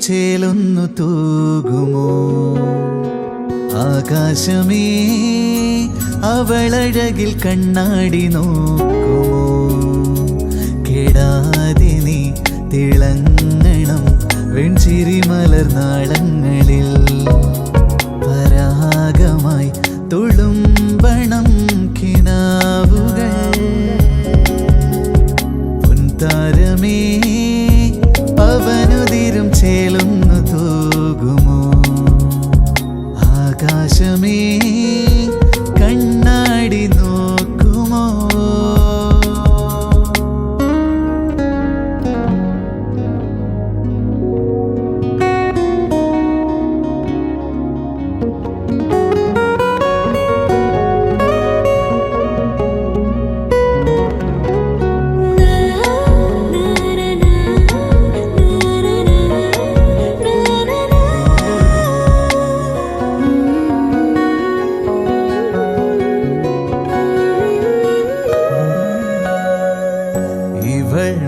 ചേലൊന്നു തൂകുമോ ആകാശമേ അവളഴകിൽ കണ്ണാടി നോക്കുമോ കേടാതെ നീ തിളങ്ങണം വെൺചിരി മലർനാളങ്ങളിൽ പരാഗമായി തുളുമ്പണം കിനാവുകൾ പൊൻതാരമേ പവനുതിരും ചേലൊന്നു തൂകുമോ ആകാശമേ കണ്ണാടി നോക്കുമോ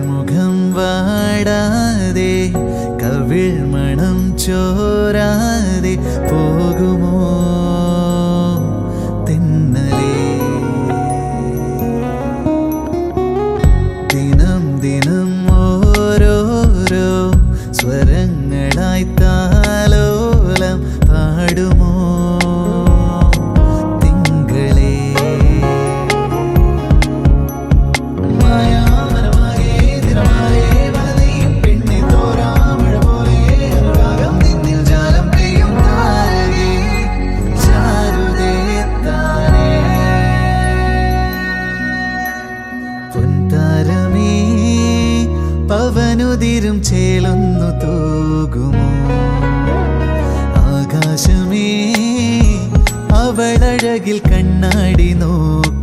മുഖം വാടാതെ കവിൾ മണം ചോരാതെ പോകുമോ തെന്നലേ ദിനം ദിനം ഓരോരോ സ്വരങ്ങളായി താലോലം പാടുമോ പൊൻതാരമേ പവനുതിരും ചേലൊന്നു തൂകുമോ ആകാശമേ അവളഴകിൽ കണ്ണാടി നോക്കുമോ